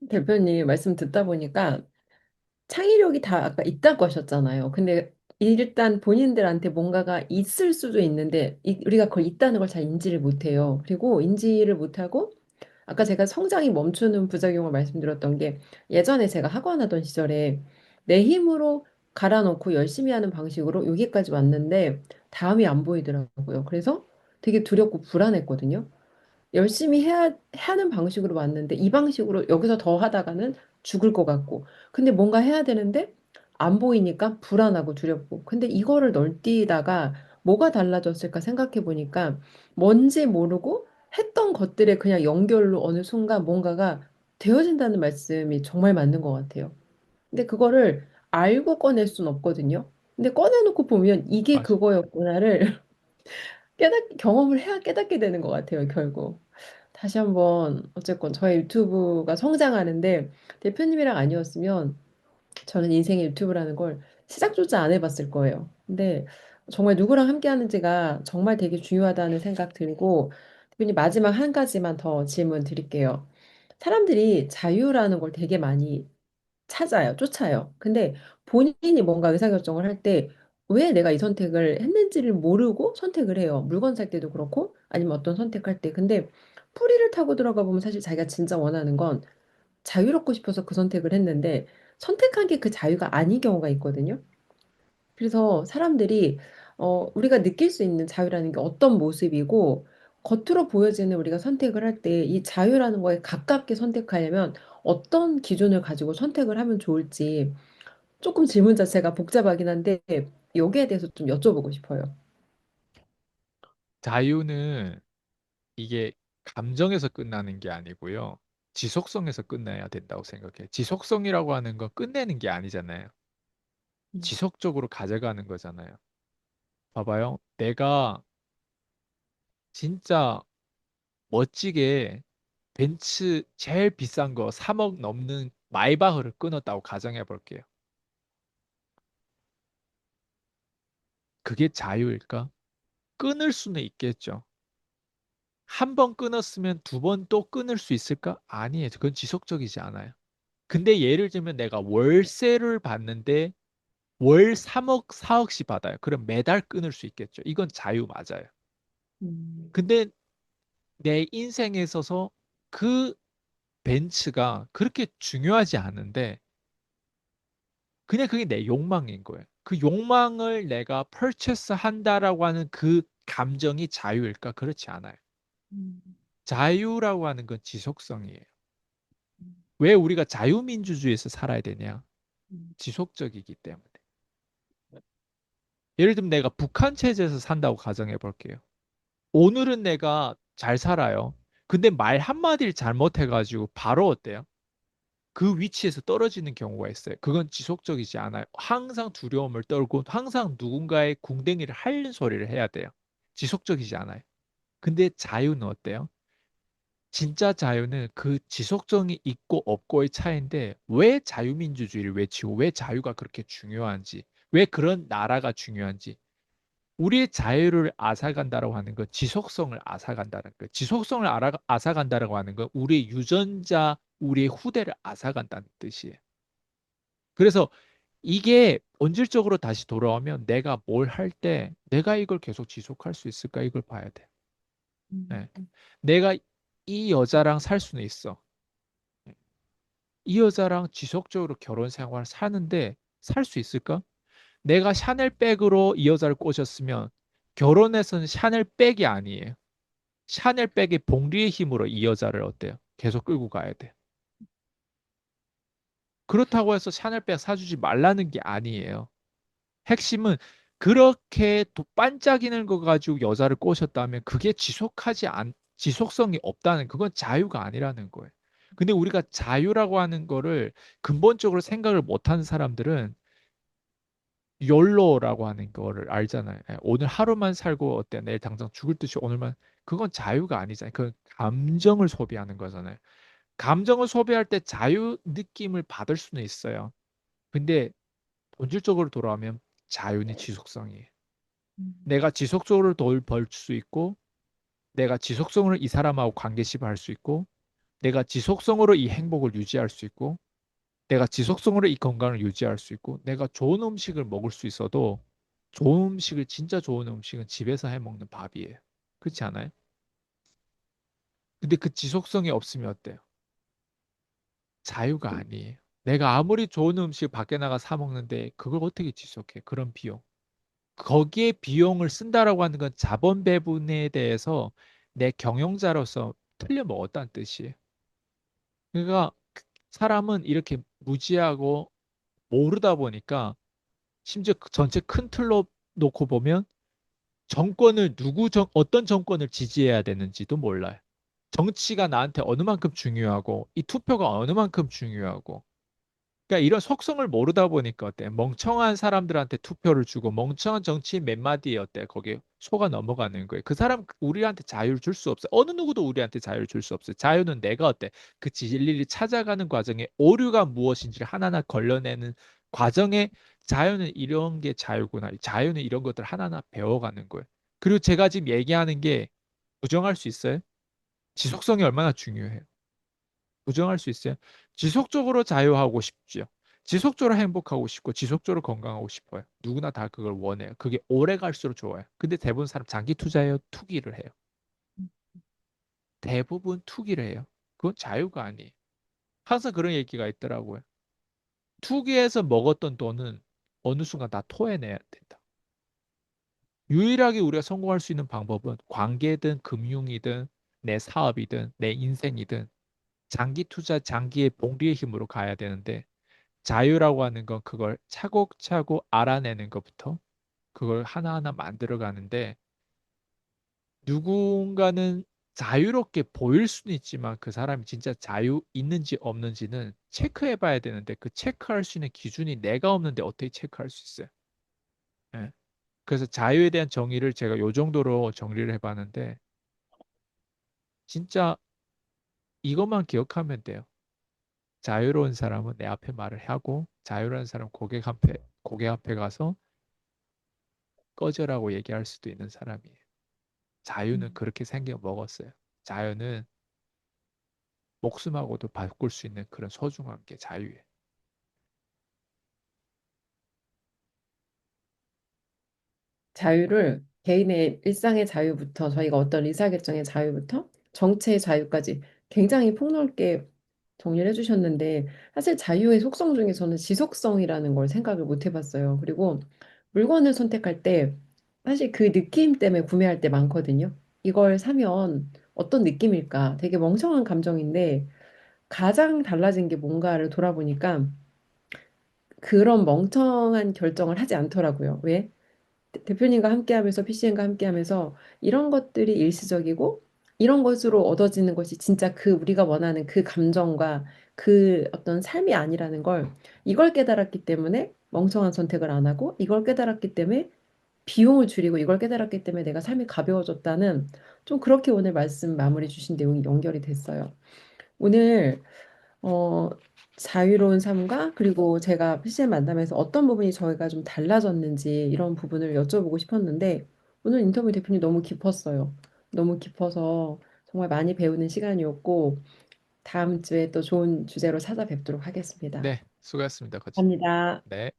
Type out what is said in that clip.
대표님 말씀 듣다 보니까 창의력이 다 아까 있다고 하셨잖아요. 근데 일단 본인들한테 뭔가가 있을 수도 있는데 우리가 그걸 있다는 걸 잘 인지를 못해요. 그리고 인지를 못하고 아까 제가 성장이 멈추는 부작용을 말씀드렸던 게 예전에 제가 학원 하던 시절에 내 힘으로 갈아놓고 열심히 하는 방식으로 여기까지 왔는데 다음이 안 보이더라고요. 그래서 되게 두렵고 불안했거든요. 열심히 하는 방식으로 왔는데 이 방식으로 여기서 더 하다가는 죽을 것 같고 근데 뭔가 해야 되는데 안 보이니까 불안하고 두렵고 근데 이거를 널뛰다가 뭐가 달라졌을까 생각해 보니까 뭔지 모르고 했던 것들에 그냥 연결로 어느 순간 뭔가가 되어진다는 말씀이 정말 맞는 것 같아요. 근데 그거를 알고 꺼낼 순 없거든요. 근데 꺼내놓고 보면 이게 맞아. 그거였구나를 경험을 해야 깨닫게 되는 것 같아요, 결국. 다시 한번, 어쨌건 저의 유튜브가 성장하는데, 대표님이랑 아니었으면 저는 인생의 유튜브라는 걸 시작조차 안 해봤을 거예요. 근데 정말 누구랑 함께 하는지가 정말 되게 중요하다는 생각 들고, 대표님 마지막 한 가지만 더 질문 드릴게요. 사람들이 자유라는 걸 되게 많이 찾아요, 쫓아요. 근데 본인이 뭔가 의사결정을 할 때 왜 내가 이 선택을 했는지를 모르고 선택을 해요. 물건 살 때도 그렇고 아니면 어떤 선택할 때. 근데 뿌리를 타고 들어가 보면 사실 자기가 진짜 원하는 건 자유롭고 싶어서 그 선택을 했는데 선택한 게 그 자유가 아닌 경우가 있거든요. 그래서 사람들이 우리가 느낄 수 있는 자유라는 게 어떤 모습이고 겉으로 보여지는 우리가 선택을 할 때 이 자유라는 거에 가깝게 선택하려면 어떤 기준을 가지고 선택을 하면 좋을지 조금 질문 자체가 복잡하긴 한데 여기에 대해서 좀 여쭤보고 싶어요. 자유는 이게 감정에서 끝나는 게 아니고요. 지속성에서 끝나야 된다고 생각해요. 지속성이라고 하는 건 끝내는 게 아니잖아요. 음, 지속적으로 가져가는 거잖아요. 봐봐요. 내가 진짜 멋지게 벤츠 제일 비싼 거 3억 넘는 마이바흐를 끊었다고 가정해 볼게요. 그게 자유일까? 끊을 수는 있겠죠. 한 번 끊었으면 두 번 또 끊을 수 있을까? 아니에요. 그건 지속적이지 않아요. 근데 예를 들면 내가 월세를 받는데 월 3억, 4억씩 받아요. 그럼 매달 끊을 수 있겠죠. 이건 자유 맞아요. 음, 근데 내 인생에 있어서 그 벤츠가 그렇게 중요하지 않은데 그냥 그게 내 욕망인 거예요. 그 욕망을 내가 퍼체스 한다라고 하는 그 감정이 자유일까? 그렇지 않아요. 음, 자유라고 하는 건 지속성이에요. 왜 우리가 자유민주주의에서 살아야 되냐? 음, 지속적이기 때문에. 예를 들면 내가 북한 체제에서 산다고 가정해 볼게요. 오늘은 내가 잘 살아요. 근데 말 한마디를 잘못해가지고 바로 어때요? 그 위치에서 떨어지는 경우가 있어요. 그건 지속적이지 않아요. 항상 두려움을 떨고 항상 누군가의 궁뎅이를 핥는 소리를 해야 돼요. 지속적이지 않아요. 근데 자유는 어때요? 진짜 자유는 그 지속성이 있고 없고의 차이인데 왜 자유민주주의를 외치고 왜 자유가 그렇게 중요한지, 왜 그런 나라가 중요한지 우리의 자유를 앗아간다라고 하는 건 지속성을 앗아간다는 거예요. 지속성을 앗아간다라고 하는 건 우리의 유전자, 우리의 후대를 앗아간다는 뜻이에요. 그래서 이게 본질적으로 다시 돌아오면 내가 뭘 할 때 내가 이걸 계속 지속할 수 있을까 이걸 봐야 돼. 예. 음, 내가 이 여자랑 살 수는 있어. 이 여자랑 지속적으로 결혼 생활을 사는데 살 수 있을까? 내가 샤넬백으로 이 여자를 꼬셨으면 결혼해서는 샤넬백이 아니에요. 샤넬백의 봉리의 힘으로 이 여자를 어때요? 계속 끌고 가야 돼. 그렇다고 해서 샤넬백 사주지 말라는 게 아니에요. 핵심은 그렇게 반짝이는 거 가지고 여자를 꼬셨다면 그게 지속성이 없다는 그건 자유가 아니라는 거예요. 근데 우리가 자유라고 하는 거를 근본적으로 생각을 못하는 사람들은 욜로라고 하는 거를 알잖아요. 예, 오늘 하루만 살고 어때? 내일 당장 죽을 듯이 오늘만 그건 자유가 아니잖아요. 그건 감정을 소비하는 거잖아요. 감정을 소비할 때 자유 느낌을 받을 수는 있어요. 근데 본질적으로 돌아오면 자유는 지속성이에요. 음, 내가 지속적으로 돈을 벌 수 있고, 내가 지속성으로 이 사람하고 관계심을 할 수 있고, 내가 지속성으로 이 행복을 유지할 수 있고, 내가 지속성으로 이 건강을 유지할 수 있고, 내가 좋은 음식을 먹을 수 있어도, 좋은 음식을, 진짜 좋은 음식은 집에서 해 먹는 밥이에요. 그렇지 않아요? 근데 그 지속성이 없으면 어때요? 자유가 아니에요. 내가 아무리 좋은 음식 밖에 나가 사 먹는데 그걸 어떻게 지속해? 그런 비용. 거기에 비용을 쓴다라고 하는 건 자본 배분에 대해서 내 경영자로서 틀려 먹었다는 뜻이에요. 그러니까 사람은 이렇게 무지하고 모르다 보니까 심지어 그 전체 큰 틀로 놓고 보면 어떤 정권을 지지해야 되는지도 몰라요. 정치가 나한테 어느 만큼 중요하고 이 투표가 어느 만큼 중요하고 그러니까 이런 속성을 모르다 보니까 어때? 멍청한 사람들한테 투표를 주고 멍청한 정치인 몇 마디에 어때? 거기에 속아 넘어가는 거예요. 그 사람 우리한테 자유를 줄 수 없어요. 어느 누구도 우리한테 자유를 줄 수 없어요. 자유는 내가 어때? 그 진리를 찾아가는 과정에 오류가 무엇인지를 하나하나 걸러내는 과정에 자유는 이런 게 자유구나. 자유는 이런 것들 하나하나 배워가는 거예요. 그리고 제가 지금 얘기하는 게 부정할 수 있어요? 지속성이 얼마나 중요해요. 부정할 수 있어요. 지속적으로 자유하고 싶지요. 지속적으로 행복하고 싶고 지속적으로 건강하고 싶어요. 누구나 다 그걸 원해요. 그게 오래 갈수록 좋아요. 근데 대부분 사람 장기 투자예요, 투기를 해요. 대부분 투기를 해요. 그건 자유가 아니에요. 항상 그런 얘기가 있더라고요. 투기해서 먹었던 돈은 어느 순간 다 토해내야 된다. 유일하게 우리가 성공할 수 있는 방법은 관계든 금융이든 내 사업이든 내 인생이든 장기 투자, 장기의 복리의 힘으로 가야 되는데 자유라고 하는 건 그걸 차곡차곡 알아내는 것부터 그걸 하나하나 만들어 가는데 누군가는 자유롭게 보일 수는 있지만 그 사람이 진짜 자유 있는지 없는지는 체크해 봐야 되는데 그 체크할 수 있는 기준이 내가 없는데 어떻게 체크할 수 있어요? 예. 그래서 자유에 대한 정의를 제가 요 정도로 정리를 해봤는데 진짜 이것만 기억하면 돼요. 자유로운 사람은 내 앞에 말을 하고 자유로운 사람은 고객 앞에 가서 꺼져라고 얘기할 수도 있는 사람이에요. 자유는 그렇게 생겨 먹었어요. 자유는 목숨하고도 바꿀 수 있는 그런 소중한 게 자유예요. 자유를 개인의 일상의 자유부터 저희가 어떤 의사결정의 자유부터 정체의 자유까지 굉장히 폭넓게 정리를 해주셨는데 사실 자유의 속성 중에서는 지속성이라는 걸 생각을 못 해봤어요. 그리고 물건을 선택할 때 사실 그 느낌 때문에 구매할 때 많거든요. 이걸 사면 어떤 느낌일까? 되게 멍청한 감정인데 가장 달라진 게 뭔가를 돌아보니까 그런 멍청한 결정을 하지 않더라고요. 왜? 대표님과 함께하면서 PCN과 함께하면서 이런 것들이 일시적이고 이런 것으로 얻어지는 것이 진짜 그 우리가 원하는 그 감정과 그 어떤 삶이 아니라는 걸 이걸 깨달았기 때문에 멍청한 선택을 안 하고 이걸 깨달았기 때문에 비용을 줄이고 이걸 깨달았기 때문에 내가 삶이 가벼워졌다는 좀 그렇게 오늘 말씀 마무리 주신 내용이 연결이 됐어요. 오늘 어, 자유로운 삶과 그리고 제가 PCM 만나면서 어떤 부분이 저희가 좀 달라졌는지 이런 부분을 여쭤보고 싶었는데 오늘 인터뷰 대표님 너무 깊었어요. 너무 깊어서 정말 많이 배우는 시간이었고 다음 주에 또 좋은 주제로 찾아뵙도록 하겠습니다. 네, 수고하셨습니다, 거치. 감사합니다. 네.